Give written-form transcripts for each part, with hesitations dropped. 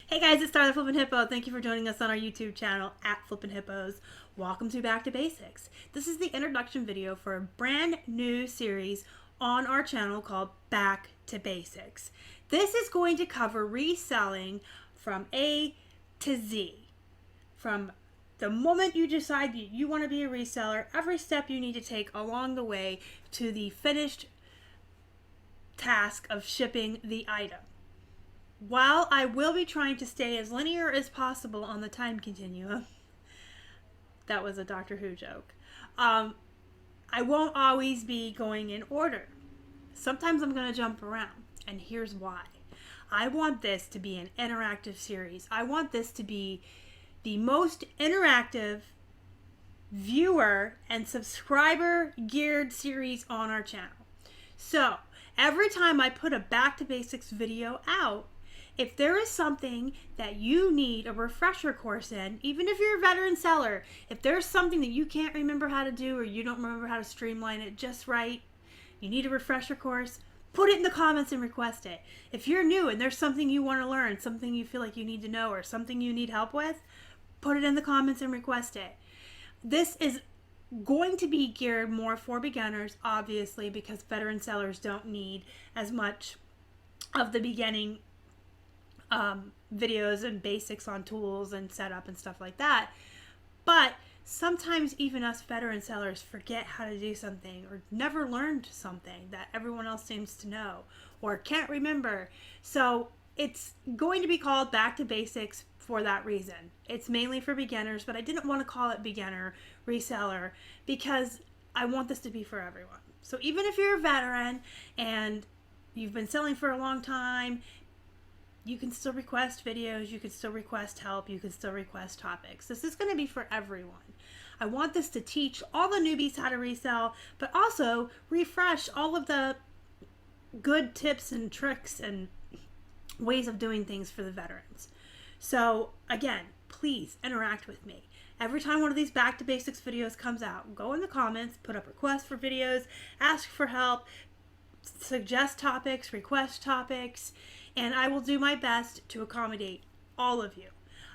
Hey guys, it's Star the Flippin' Hippo. Thank you for joining us on our YouTube channel at Flippin' Hippos. Welcome to Back to Basics. This is the introduction video for a brand new series on our channel called Back to Basics. This is going to cover reselling from A to Z. From the moment you decide you want to be a reseller, every step you need to take along the way to the finished task of shipping the item. While I will be trying to stay as linear as possible on the time continuum, that was a Doctor Who joke, I won't always be going in order. Sometimes I'm going to jump around, and here's why. I want this to be an interactive series. I want this to be the most interactive viewer and subscriber geared series on our channel. So every time I put a Back to Basics video out, if there is something that you need a refresher course in, even if you're a veteran seller, if there's something that you can't remember how to do or you don't remember how to streamline it just right, you need a refresher course, put it in the comments and request it. If you're new and there's something you want to learn, something you feel like you need to know, or something you need help with, put it in the comments and request it. This is going to be geared more for beginners, obviously, because veteran sellers don't need as much of the beginning videos and basics on tools and setup and stuff like that. But sometimes even us veteran sellers forget how to do something or never learned something that everyone else seems to know or can't remember. So it's going to be called Back to Basics for that reason. It's mainly for beginners, but I didn't want to call it beginner reseller because I want this to be for everyone. So even if you're a veteran and you've been selling for a long time, you can still request videos, you can still request help, you can still request topics. This is going to be for everyone. I want this to teach all the newbies how to resell, but also refresh all of the good tips and tricks and ways of doing things for the veterans. So again, please interact with me. Every time one of these Back to Basics videos comes out, go in the comments, put up requests for videos, ask for help, suggest topics, request topics, and I will do my best to accommodate all of you.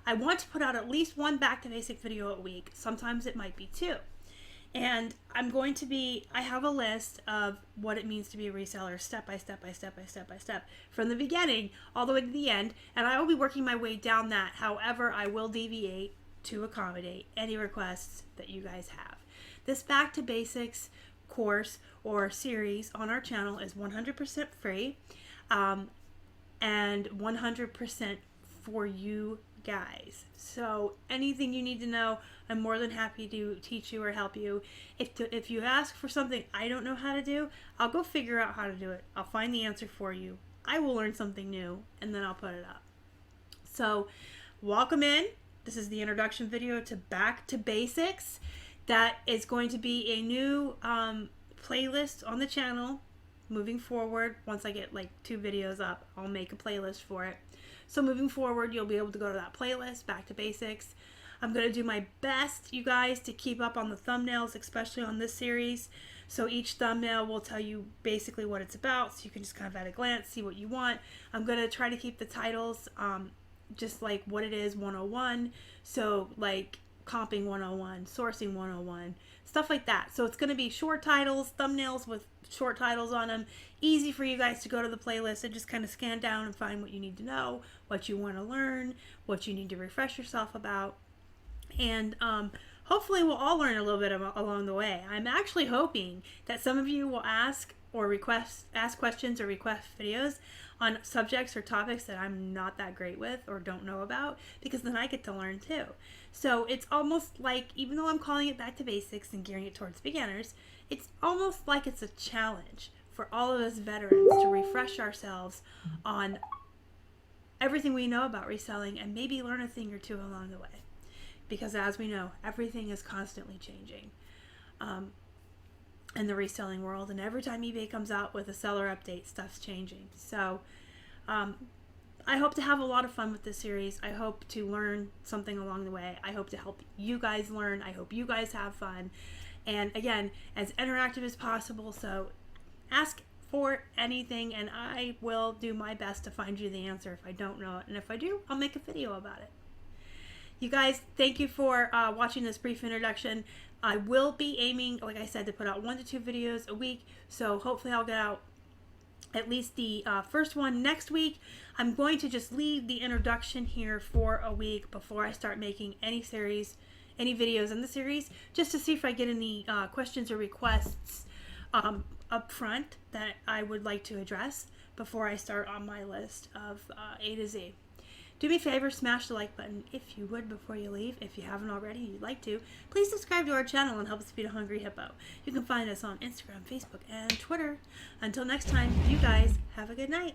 I want to put out at least one Back to Basic video a week. Sometimes it might be two. And I have a list of what it means to be a reseller, step by step by step by step by step, from the beginning all the way to the end, and I will be working my way down that. However, I will deviate to accommodate any requests that you guys have. This Back to Basics course or series on our channel is 100% free and 100% for you guys. So anything you need to know, I'm more than happy to teach you or help you. If you ask for something I don't know how to do, I'll go figure out how to do it. I'll find the answer for you. I will learn something new and then I'll put it up. So welcome in. This is the introduction video to Back to Basics. That is going to be a new playlist on the channel moving forward. Once I get like 2 videos up, I'll make a playlist for it. So moving forward, you'll be able to go to that playlist, Back to Basics. I'm going to do my best, you guys, to keep up on the thumbnails, especially on this series. So each thumbnail will tell you basically what it's about, so you can just kind of at a glance see what you want. I'm going to try to keep the titles just like what it is 101. So like comping 101, sourcing 101, stuff like that. So it's going to be short titles, thumbnails with short titles on them, easy for you guys to go to the playlist and just kind of scan down and find what you need to know, what you want to learn, what you need to refresh yourself about. And hopefully we'll all learn a little bit along the way. I'm actually hoping that some of you will ask questions or request videos on subjects or topics that I'm not that great with or don't know about, because then I get to learn too. So it's almost like, even though I'm calling it Back to Basics and gearing it towards beginners, it's almost like it's a challenge for all of us veterans to refresh ourselves on everything we know about reselling and maybe learn a thing or two along the way. Because as we know, everything is constantly changing in the reselling world, and every time eBay comes out with a seller update, stuff's changing. So I hope to have a lot of fun with this series. I hope to learn something along the way. I hope to help you guys learn. I hope you guys have fun. And again, as interactive as possible. So ask for anything, and I will do my best to find you the answer if I don't know it. And if I do, I'll make a video about it. You guys, thank you for watching this brief introduction. I will be aiming, like I said, to put out 1 to 2 videos a week. So hopefully I'll get out at least the first one next week. I'm going to just leave the introduction here for a week before I start making any videos in the series, just to see if I get any questions or requests up front that I would like to address before I start on my list of A to Z. Do me a favor, smash the like button if you would before you leave. If you haven't already and you'd like to, please subscribe to our channel and help us feed a hungry hippo. You can find us on Instagram, Facebook, and Twitter. Until next time, you guys have a good night.